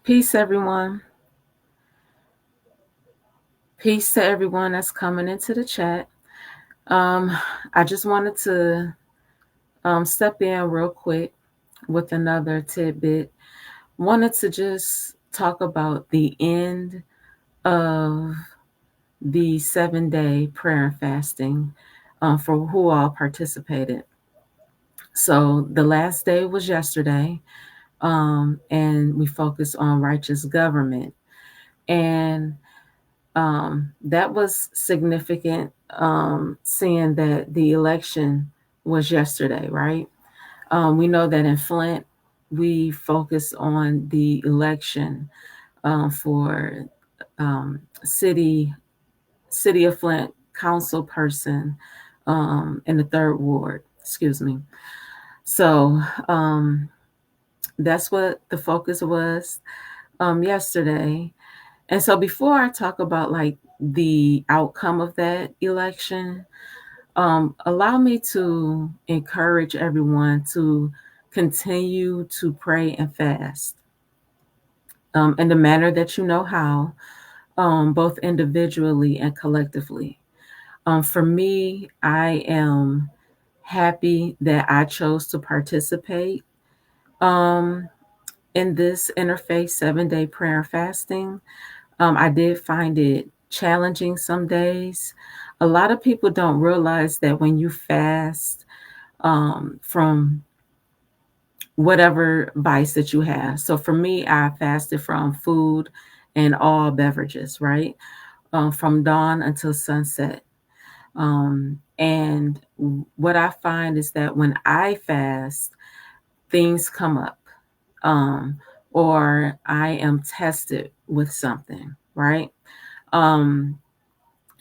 Peace, everyone. Peace to everyone that's coming into the chat. Um, I just wanted to step in real quick with another tidbit. Wanted to just talk about the end of the 7-day prayer and fasting for who all participated. So the last day was yesterday, and we focused on righteous government. And that was significant, seeing that the election was yesterday, right? We know that in Flint, we focus on the election for city of Flint council person in the third ward. Excuse me. So that's what the focus was yesterday. And so before I talk about like the outcome of that election, allow me to encourage everyone to continue to pray and fast in the manner that you know how, both individually and collectively. For me, I am happy that I chose to participate um, in this interfaith 7-day prayer and fasting. I did find it challenging some days. A lot of people don't realize that when you fast from whatever vice that you have. So for me, I fasted from food and all beverages, right? From dawn until sunset. And what I find is that when I fast, things come up, um, or I am tested with something, right? Um,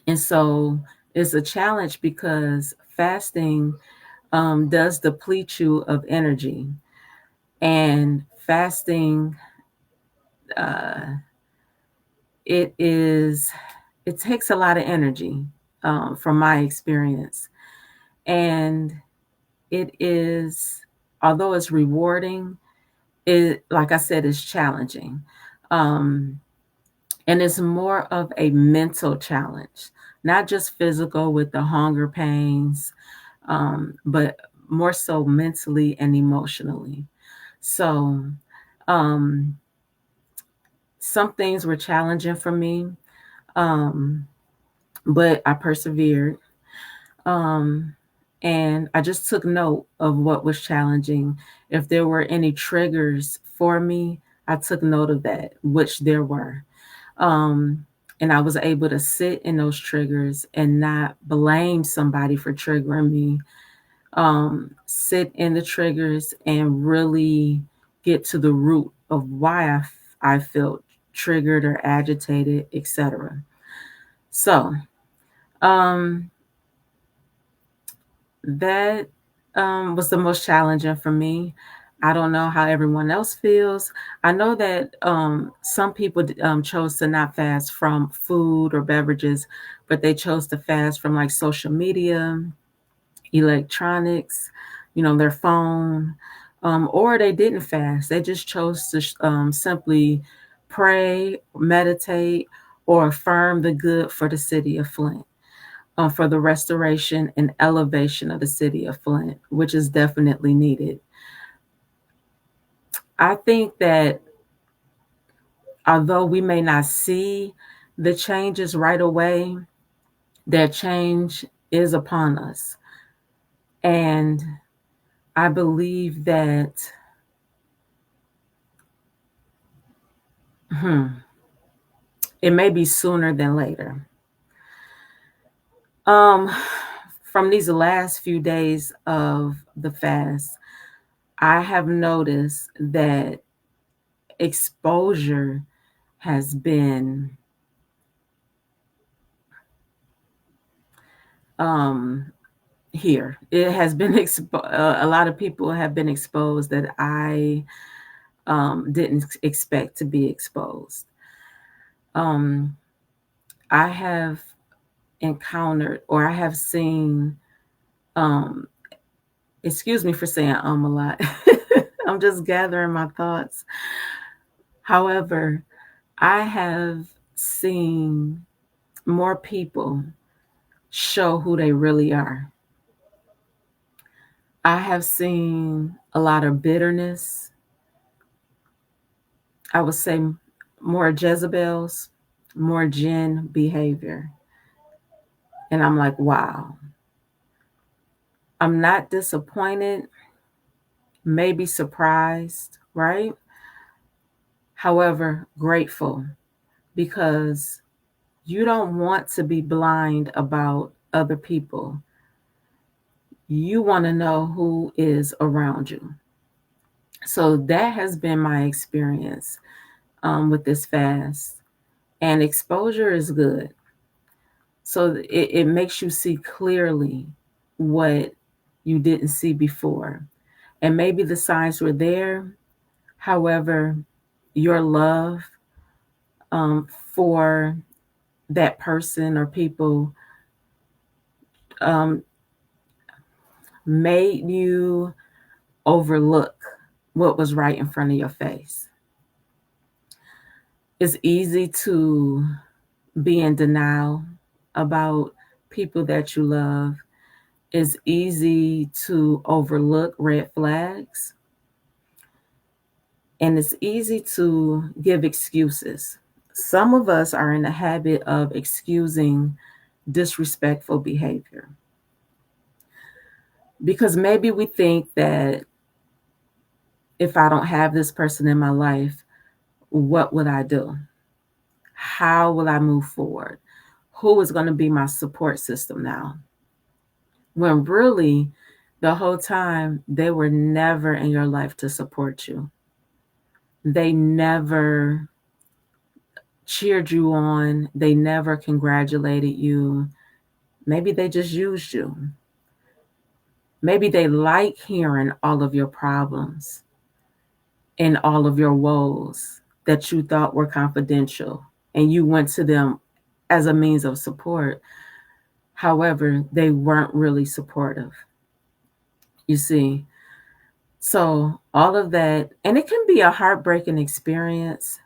and so it's a challenge because fasting does deplete you of energy, and fasting uh, it is it takes a lot of energy, from my experience, and it is, although it's rewarding, it, like I said, is challenging. um, and it's more of a mental challenge, not just physical with the hunger pains, but more so mentally and emotionally. So um, some things were challenging for me, um, but I persevered. Um, and I just took note of what was challenging. If there were any triggers for me, I took note of that, which there were. Um, and I was able to sit in those triggers and not blame somebody for triggering me. Sit in the triggers and really get to the root of why I felt triggered or agitated, etc. So um, that was the most challenging for me. I don't know how everyone else feels. I know that some people chose to not fast from food or beverages, but they chose to fast from like social media, electronics, their phone, or they didn't fast. They just chose to simply pray, meditate, or affirm the good for the city of Flint, for the restoration and elevation of the city of Flint, which is definitely needed. I think that although we may not see the changes right away, that change is upon us. And I believe that it may be sooner than later. Um, from these last few days of the fast, I have noticed that exposure has been um, here. It has been a lot of people have been exposed that I didn't expect to be exposed. Um, I have encountered, or I have seen, um, excuse me for saying a lot. I'm just gathering my thoughts. However, I have seen more people show who they really are. I have seen a lot of bitterness. I would say more Jezebels, more Jen behavior. And I'm like, wow, I'm not disappointed, maybe surprised, right? However, grateful because you don't want to be blind about other people. You want to know who is around you. So that has been my experience with this fast. And exposure is good. So it makes you see clearly what you didn't see before. And maybe the signs were there. However, your love for that person or people um, made you overlook what was right in front of your face. It's easy to be in denial about people that you love. It's easy to overlook red flags. And it's easy to give excuses. Some of us are in the habit of excusing disrespectful behavior because maybe we think that if I don't have this person in my life, what would I do? How will I move forward? Who is going to be my support system now? When really, the whole time, they were never in your life to support you. They never cheered you on. They never congratulated you. Maybe they just used you. Maybe they like hearing all of your problems and all of your woes that you thought were confidential, and you went to them as a means of support. However, they weren't really supportive, you see. So, all of that, and it can be a heartbreaking experience.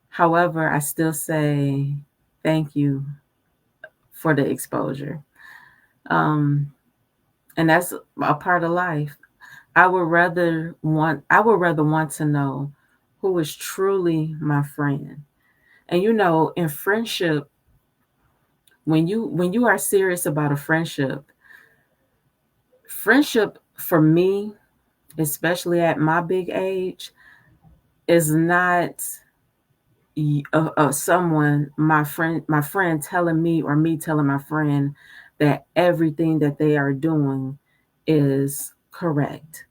However, I still say thank you for the exposure. Um, and that's a part of life. I would rather want to know who is truly my friend. And in friendship, when you are serious about a friendship for me, especially at my big age, is not someone my friend telling me or me telling my friend that everything that they are doing is correct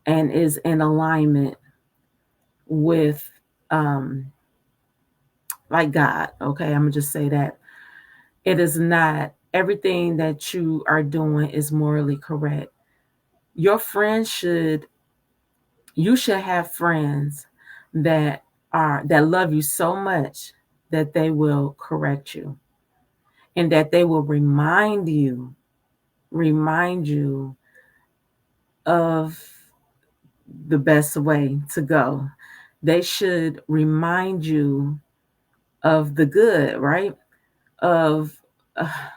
and is in alignment with um like God. Okay, I'm gonna just say that it is not everything that you are doing is morally correct. Your friends should You should have friends that love you so much that they will correct you and that they will remind you of the best way to go. They should remind you of the good, right? Of uh,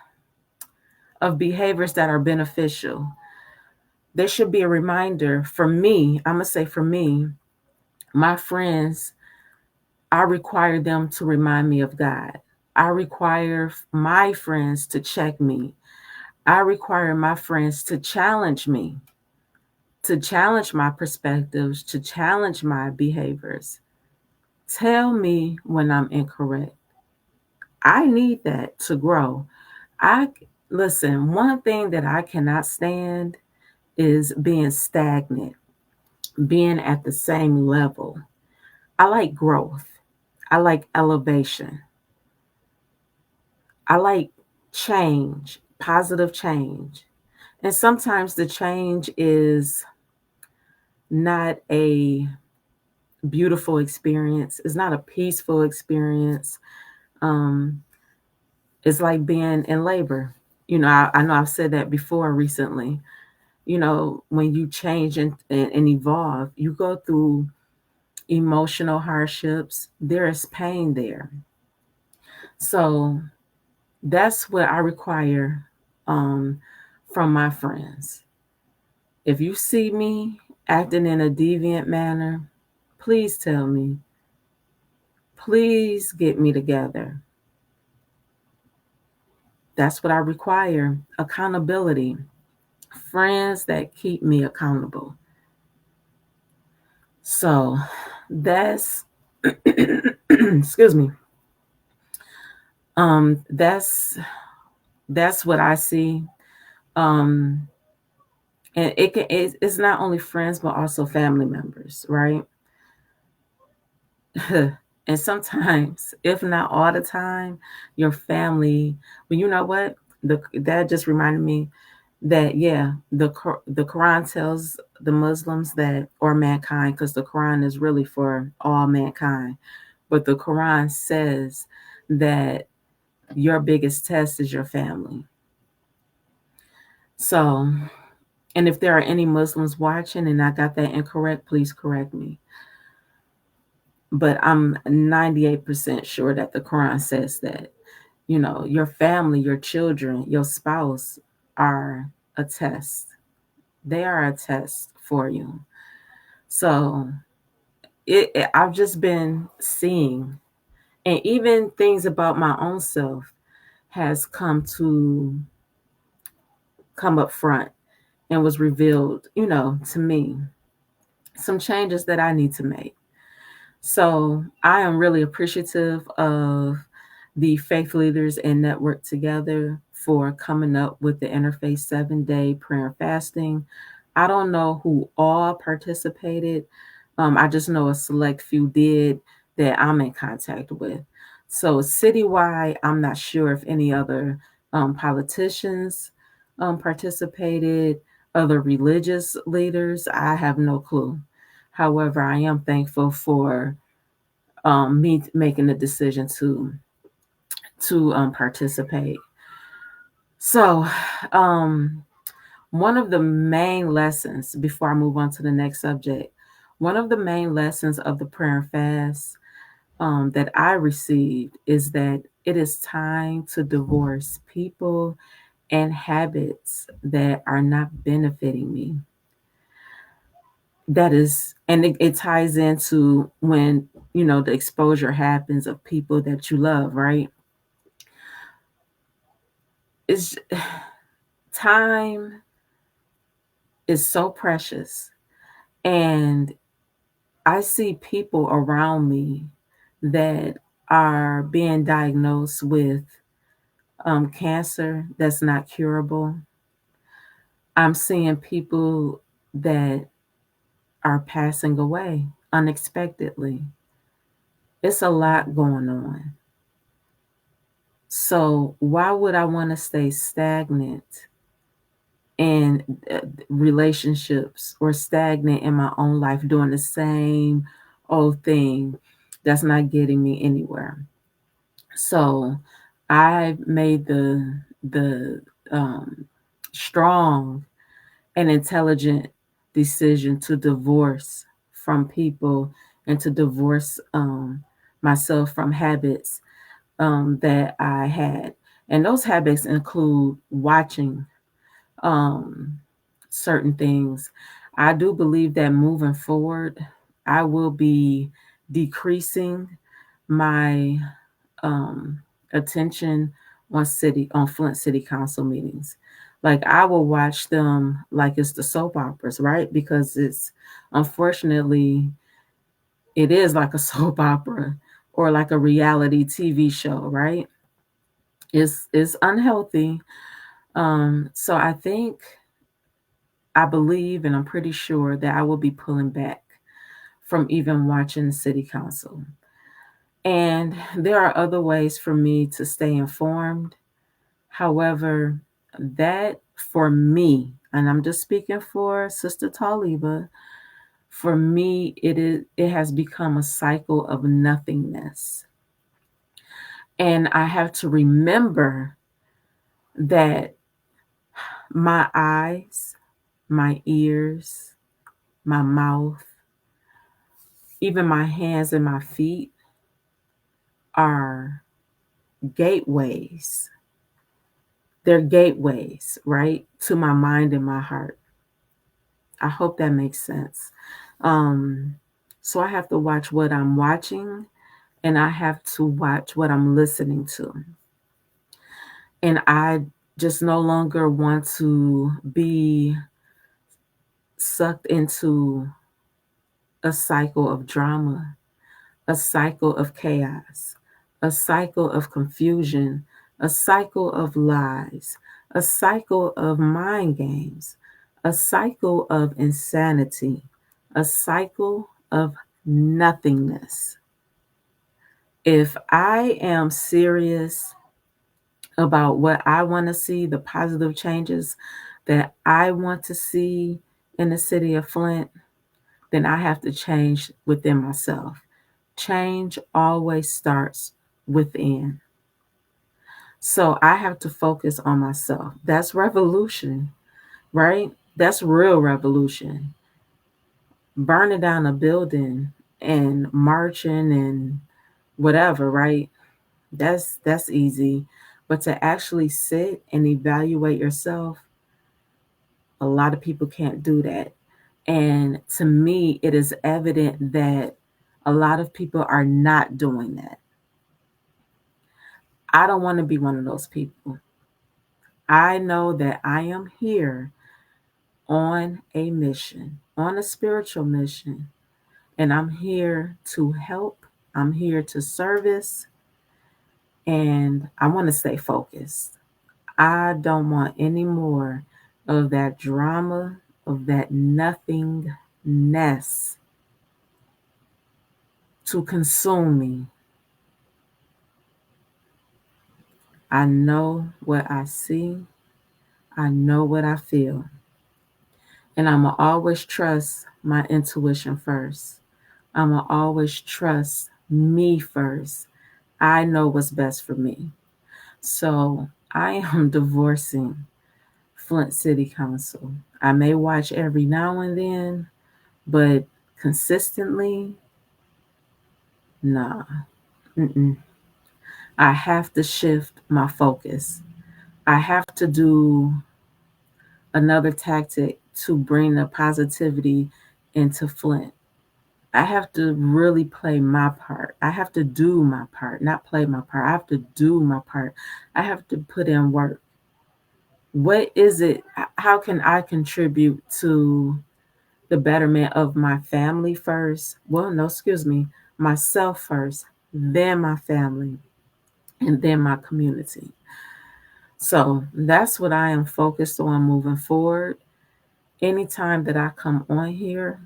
of behaviors that are beneficial. There should be a reminder for me. I'm gonna say for me, my friends, I require them to remind me of God. I require my friends to check me. I require my friends to challenge me, to challenge my perspectives, to challenge my behaviors. Tell me when I'm incorrect. I need that to grow. I Listen, one thing that I cannot stand is being stagnant, being at the same level. I like growth. I like elevation. I like change, positive change. And sometimes the change is not a beautiful experience, it's not a peaceful experience. Um, it's like being in labor. I know I've said that before recently. When you change and evolve, you go through emotional hardships, there is pain there. So that's what I require um, from my friends. If you see me acting in a deviant manner, please tell me. Please get me together. That's what I require. Accountability. Friends that keep me accountable. So that's excuse me. That's what I see. Um and it's not only friends but also family members, right? And sometimes, if not all the time, your family. But you know what? That just reminded me that yeah, the Quran tells the Muslims that, or mankind, because the Quran is really for all mankind. But the Quran says that your biggest test is your family. So, and if there are any Muslims watching and I got that incorrect, please correct me. But I'm 98% sure that the Quran says that, your family, your children, your spouse are a test. They are a test for you. So I've just been seeing, and even things about my own self has come up front and was revealed, to me, some changes that I need to make. So I am really appreciative of the faith leaders and Network Together for coming up with the Interfaith 7-day prayer and fasting. I don't know who all participated. I just know a select few did that I'm in contact with. So citywide, I'm not sure if any other politicians participated, other religious leaders. I have no clue. However, I am thankful for me making the decision to participate. So, um, one of the main lessons before I move on to the next subject, one of the main lessons of the prayer and fast that I received is that it is time to divorce people and habits that are not benefiting me. That is, and it ties into when, the exposure happens of people that you love, right? It's time is so precious. And I see people around me that are being diagnosed with cancer that's not curable. I'm seeing people that are passing away unexpectedly. It's a lot going on. So, why would I want to stay stagnant in relationships or stagnant in my own life doing the same old thing that's not getting me anywhere? So, I made the strong and intelligent decision to divorce from people and to divorce myself from habits that I had. And those habits include watching um, certain things. I do believe that moving forward, I will be decreasing my um, attention on Flint City Council meetings. Like I will watch them like it's the soap operas, right? Because it's unfortunately it is like a soap opera or like a reality TV show, right? It's unhealthy. So I believe and I'm pretty sure that I will be pulling back from even watching the city council. And there are other ways for me to stay informed. However, that for me, and I'm just speaking for Sister Talibah, for me it has become a cycle of nothingness. And I have to remember that my eyes, my ears, my mouth, Even my hands and my feet are gateways. They're gateways, right, to my mind and my heart. I hope that makes sense. Um, so I have to watch what I'm watching and I have to watch what I'm listening to. And I just no longer want to be sucked into a cycle of drama, a cycle of chaos, a cycle of confusion, a cycle of lies, a cycle of mind games, a cycle of insanity, a cycle of nothingness. If I am serious about what I want to see, the positive changes that I want to see in the city of Flint, then I have to change within myself. Change always starts within. So I have to focus on myself. That's revolution, right? That's real revolution. Burning down a building and marching and whatever, right? That's easy. But to actually sit and evaluate yourself, a lot of people can't do that. And to me, it is evident that a lot of people are not doing that. I don't want to be one of those people. I know that I am here on a mission, on a spiritual mission, and I'm here to help. I'm here to service, and I want to stay focused. I don't want any more of that drama, of that nothingness to consume me. I know what I see, I know what I feel, and I'm going to always trust my intuition first. I'm going to always trust me first. I know what's best for me. So I am divorcing Flint City Council. I may watch every now and then, but consistently, nah. Mm-mm. I have to shift my focus. I have to do another tactic to bring the positivity into Flint. I have to really play my part. I have to do my part, not play my part. I have to do my part. I have to put in work. What is it? How can I contribute to the betterment of my family first? Well, no, excuse me, myself first, then my family, and then my community. So that's what I am focused on moving forward. Anytime that I come on here,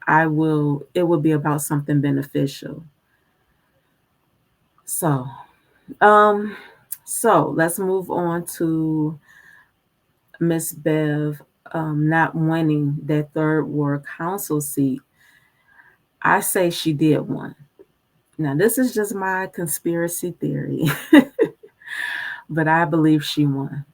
it will be about something beneficial. So, um, so let's move on to Miss Bev not winning that third ward council seat. I say she did one. Now, this is just my conspiracy theory, but I believe she won.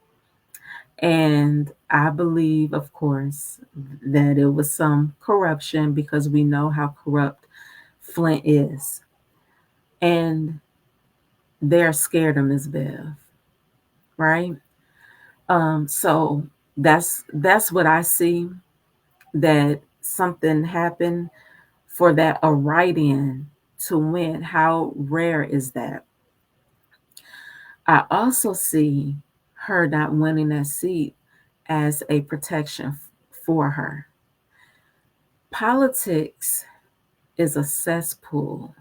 And I believe, of course, that it was some corruption because we know how corrupt Flint is. And they're scared of Miss Bev, right? So that's what I see, that something happened for that a write-in to win. How rare is that? I also see her not winning that seat as a protection for her. Politics is a cesspool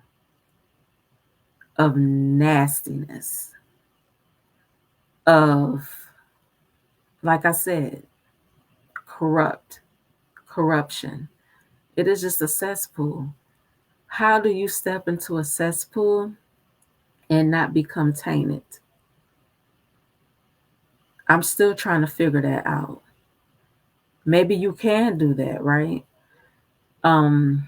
of nastiness, of, like I said, corruption. It is just a cesspool. How do you step into a cesspool and not become tainted? I'm still trying to figure that out. Maybe you can do that, right? Um,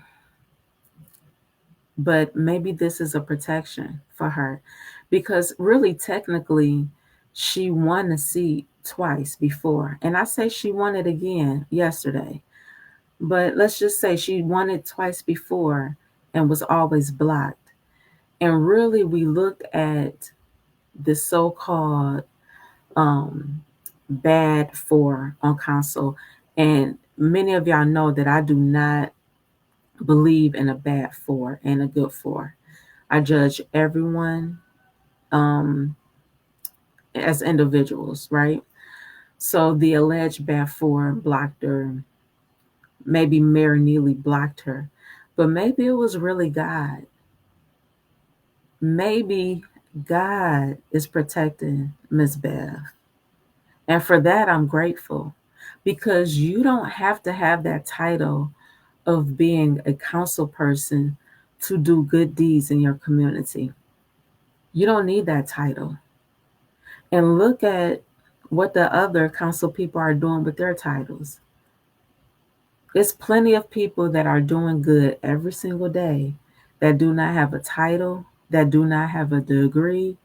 but maybe this is a protection for her because really technically she won the seat twice before. And I say she won it again yesterday. But let's just say she won it twice before and was always blocked. And really, we looked at the so called um, bad four on council. And many of y'all know that I do not believe in a bad four and a good four. I judge everyone um, as individuals, right? So the alleged bad four blocked her. Maybe Mary Neely blocked her, but maybe it was really God. Maybe God is protecting Miss Bev. And for that, I'm grateful because you don't have to have that title of being a council person to do good deeds in your community. You don't need that title. And look at what the other council people are doing with their titles. There's plenty of people that are doing good every single day that do not have a title, that do not have a degree,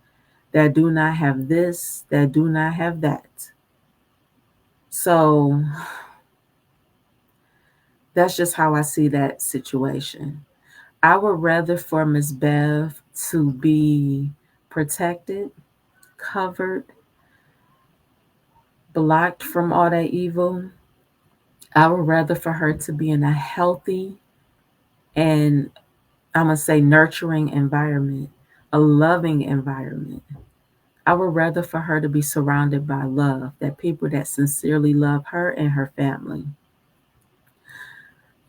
that do not have this, that do not have that. So that's just how I see that situation. I would rather for Miss Bev to be protected, covered, blocked from all that evil. I would rather for her to be in a healthy and I'm going to say nurturing environment, a loving environment. I would rather for her to be surrounded by love, that people that sincerely love her and her family.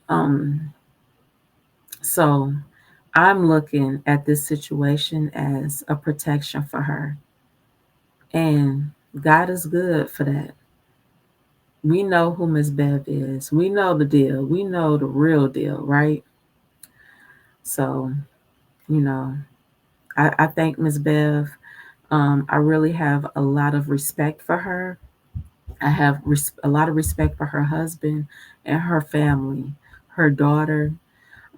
Um, so I'm looking at this situation as a protection for her. And God is good for that. We know who Miss Bev is. We know the deal. We know the real deal, right? So, you know, I thank Miss Bev. I really have a lot of respect for her. I have a lot of respect for her husband and her family, her daughter.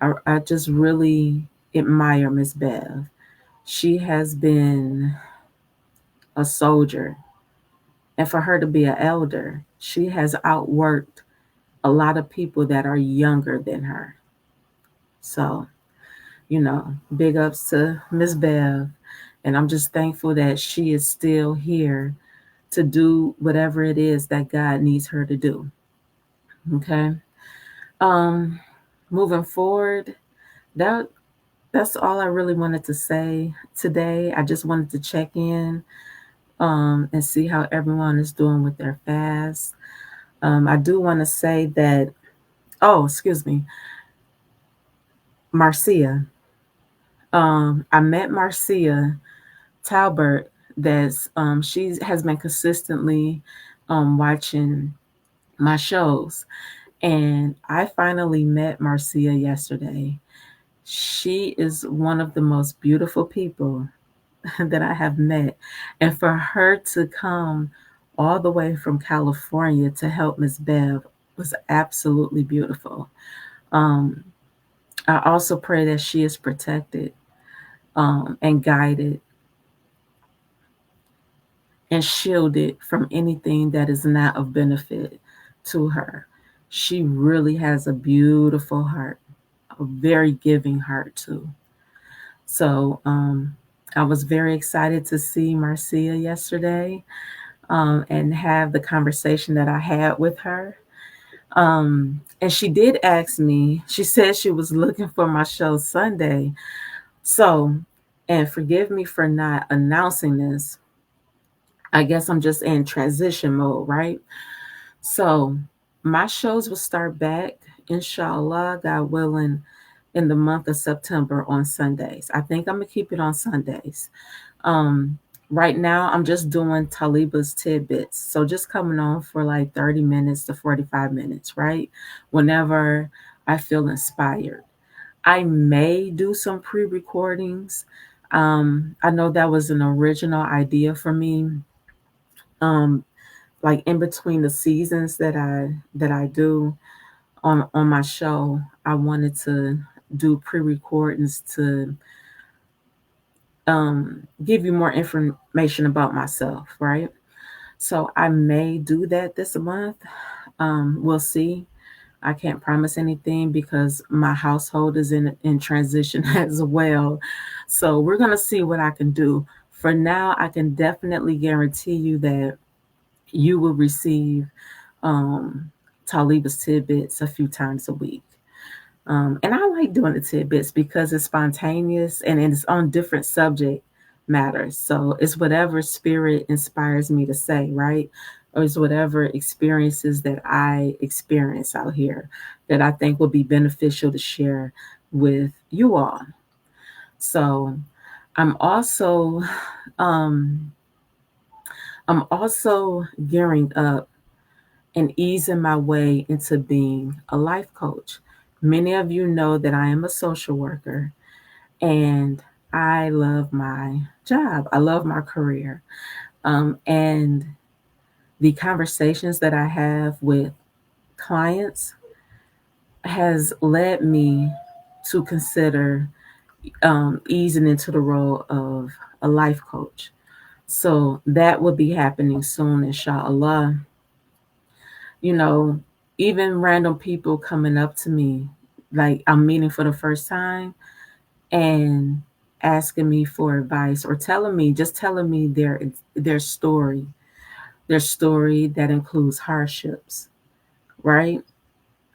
I just really admire Miss Bev. She has been a soldier. And for her to be an elder, she has outworked a lot of people that are younger than her. So, big ups to Miss Bev. And I'm just thankful that she is still here to do whatever it is that God needs her to do. Okay. Um, moving forward, that that's all I really wanted to say today. I just wanted to check in and see how everyone is doing with their fast. I do want to say that, oh, excuse me, Marcia. I met Marcia Talbert. That's she has been consistently watching my shows, and I finally met Marcia yesterday. She is one of the most beautiful people that I have met, and for her to come all the way from California to help Miss Bev was absolutely beautiful. Um, I also pray that she is protected and guided and shielded from anything that is not of benefit to her. She really has a beautiful heart, a very giving heart too. So I was very excited to see Marcia yesterday and have the conversation that I had with her. And she did ask me, she said she was looking for my show Sunday. So, and forgive me for not announcing this. I guess I'm just in transition mode, right? So, my shows will start back, inshallah, God willing, in the month of September on Sundays. I think I'm going to keep it on Sundays. Um, right now, I'm just doing Talibah's Tidbits. So, just coming on for like 30 minutes to 45 minutes, right? Whenever I feel inspired. I may do some pre recordings. I know that was an original idea for me. Um, like in between the seasons that I do on my show, I wanted to do pre-recordings to give you more information about myself, right? So I may do that this month. We'll see. I can't promise anything because my household is in transition as well. So we're gonna see what I can do. For now, I can definitely guarantee you that you will receive um, Talibah's tidbits a few times a week. And I like doing the tidbits because it's spontaneous and it's on different subject matters. So it's whatever spirit inspires me to say, right? Or it's whatever experiences that I experience out here that I think will be beneficial to share with you all. So I'm also um, I'm also gearing up and easing my way into being a life coach. Many of you know that I am a social worker and I love my job. I love my career. And the conversations that I have with clients has led me to consider easing into the role of a life coach. So that will be happening soon, inshallah. You know, even random people coming up to me, like I'm meeting for the first time, and asking me for advice or telling me their story, their story that includes hardships, right?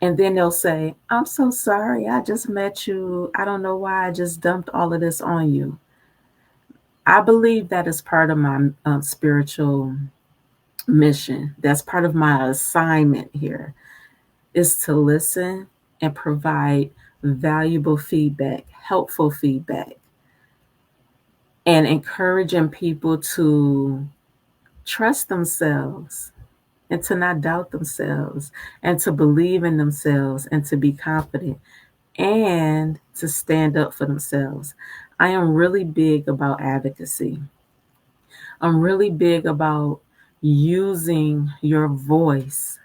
And then they'll say, "I'm so sorry. I just met you. I don't know why I just dumped all of this on you." I believe that is part of my spiritual mission. That's part of my assignment here is to listen and provide valuable feedback, helpful feedback, and encouraging people to trust themselves and to not doubt themselves and to believe in themselves and to be confident and to stand up for themselves. I am really big about advocacy. I'm really big about using your voice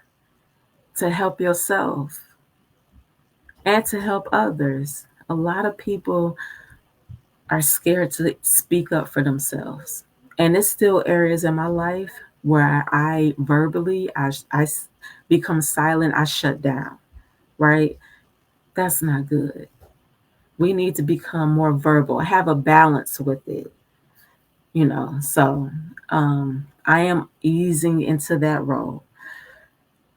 to help yourself and to help others. A lot of people are scared to speak up for themselves. And it's still areas in my life where I verbally, become silent, I shut down, right? That's not good. We need to become more verbal, have a balance with it, you know. So I am easing into that role.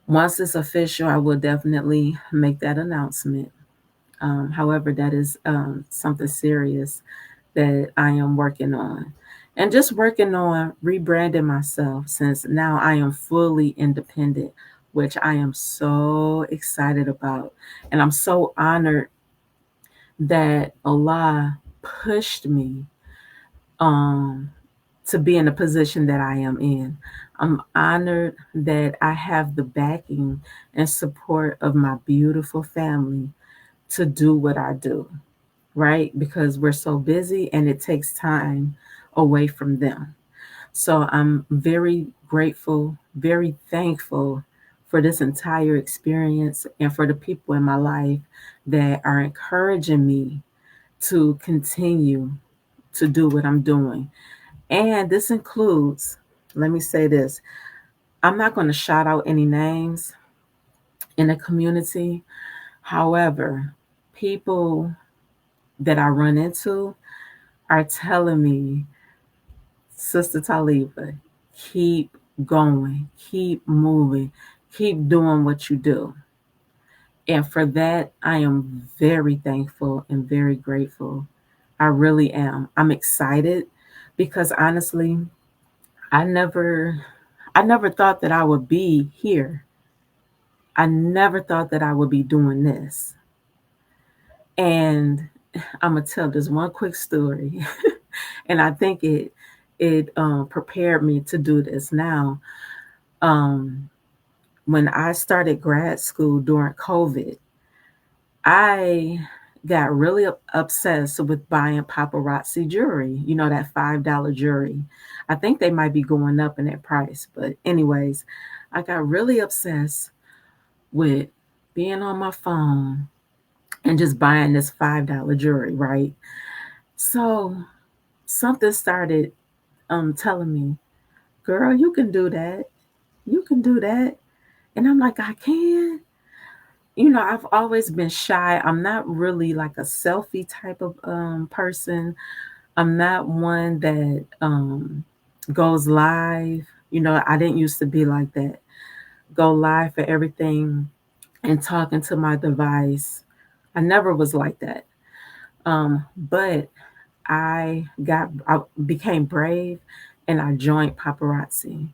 Once it's official, I will definitely make that announcement. However, that is something serious that I am working on. And just working on rebranding myself since now I am fully independent, which I am so excited about. And I'm so honored that Allah pushed me um, to be in the position that I am in. I'm honored that I have the backing and support of my beautiful family to do what I do, right? Because we're so busy and it takes time away from them. So I'm very grateful, very thankful for this entire experience and for the people in my life that are encouraging me to continue to do what I'm doing. And this includes, let me say this, I'm not going to shout out any names in the community. However, people that I run into are telling me, Sister Taliba, keep going, keep moving, keep doing what you do. And for that, I am very thankful and very grateful. I really am. I'm excited because honestly, I never I never thought that I would be here. I never thought that I would be doing this. And I'm gonna tell this one quick story, and I think it prepared me to do this now. Um, when I started grad school during COVID, I got really obsessed with buying paparazzi jewelry. You know that $5 jewelry. I think they might be going up in that price, but anyways, I got really obsessed with being on my phone and just buying this $5 jewelry, right? So something started telling me, girl, you can do that. You can do that. And I'm like, I can. I've always been shy. I'm not really like a selfie type of person. I'm not one that goes live. I didn't used to be like that. Go live for everything and talking to my device. I never was like that. But I became brave and I joined paparazzi.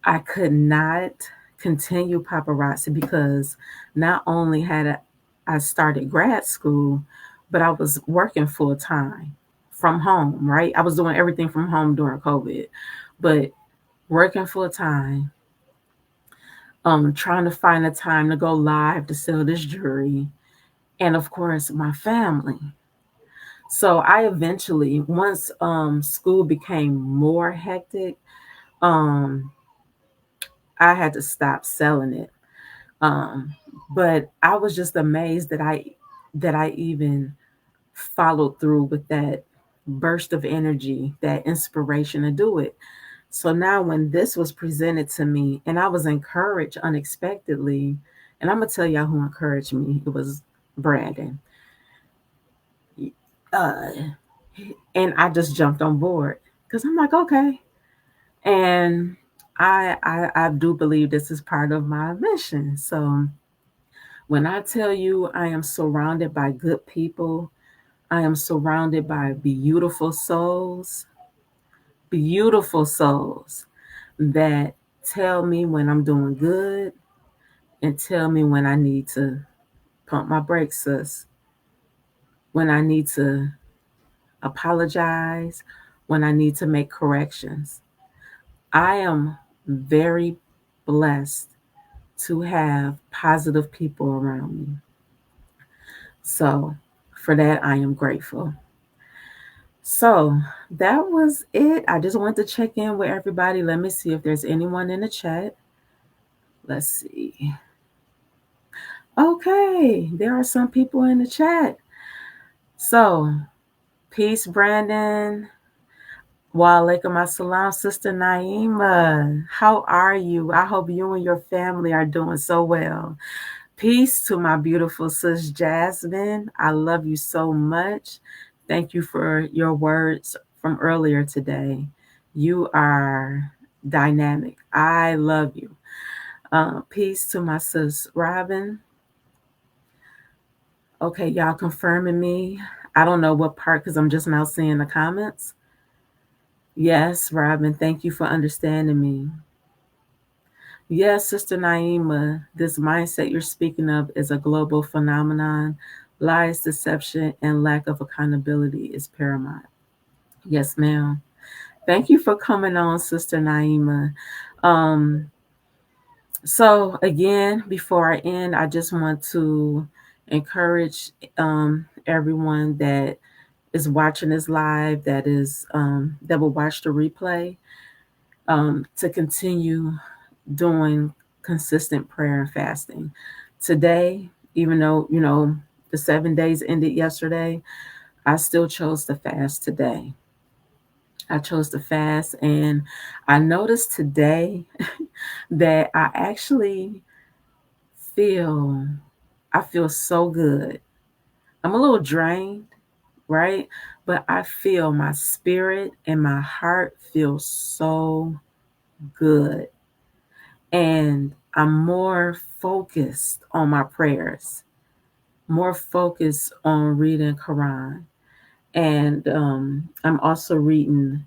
I could not continue paparazzi because not only I started grad school, but I was working full time from home, right? I was doing everything from home during COVID, but working full time, trying to find a time to go live to sell this jewelry, and of course my family. So I eventually, once school became more hectic, um, I had to stop selling it. Um, but I was just amazed that I even followed through with that burst of energy, that inspiration to do it. So now when this was presented to me and I was encouraged unexpectedly, and I'm gonna tell y'all who encouraged me, it was Brandon. Uh, and I just jumped on board because I'm like, okay. And I do believe this is part of my mission. So when I tell you I am surrounded by good people, I am surrounded by beautiful souls that tell me when I'm doing good and tell me when I need to pump my brakes, sis, when I need to apologize, when I need to make corrections. I am very blessed to have positive people around me. So for that, I am grateful. So that was it. I just wanted to check in with everybody. Let me see if there's anyone in the chat. Let's see. Okay, there are some people in the chat. So, peace, Brandon. Wa alaikum assalam, Sister Naima. How are you? I hope you and your family are doing so well. Peace to my beautiful sis Jasmine. I love you so much. Thank you for your words from earlier today. You are dynamic. I love you. Peace to my sis Robin. Okay, y'all confirming me. I don't know what part because I'm just now seeing the comments. Yes, Robin, thank you for understanding me. Yes, Sister Naima, this mindset you're speaking of is a global phenomenon. Lies, deception, and lack of accountability is paramount. Yes, ma'am. Thank you for coming on, Sister Naima. Um, so, again, before I end, I just want to encourage everyone that is watching this live, that will watch the replay, to continue doing consistent prayer and fasting. Today, even though, the 7 days ended yesterday, I still chose to fast today. I chose to fast, and I noticed today that feel, I feel so good. I'm a little drained, right? But I feel my spirit and my heart feel so good. And I'm more focused on my prayers, more focused on reading Quran. And I'm also reading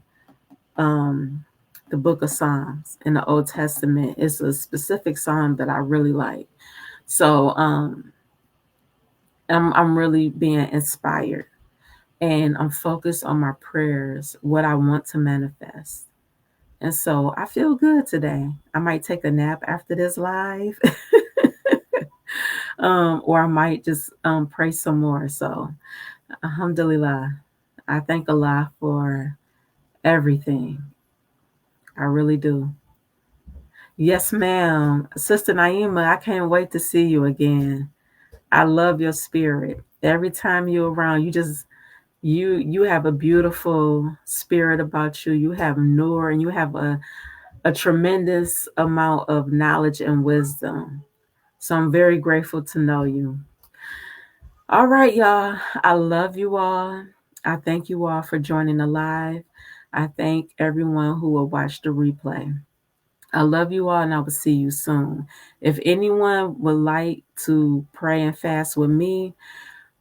um, the book of Psalms in the Old Testament. It's a specific psalm that I really like. So I'm really being inspired and I'm focused on my prayers, what I want to manifest. And so I feel good today. I might take a nap after this live, or I might just pray some more. So, alhamdulillah, I thank Allah for everything. I really do. Yes, ma'am. Sister Naima, I can't wait to see you again. I love your spirit. Every time you're around, you have a beautiful spirit about you. You have nur and you have a tremendous amount of knowledge and wisdom. So I'm very grateful to know you. All right, y'all. I love you all. I thank you all for joining the live. I thank everyone who will watch the replay. I love you all and I will see you soon. If anyone would like to pray and fast with me,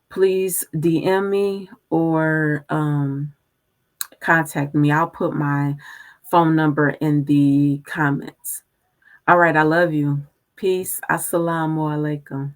please DM me or contact me. I'll put my phone number in the comments. All right, I love you. Peace. Assalamu alaikum.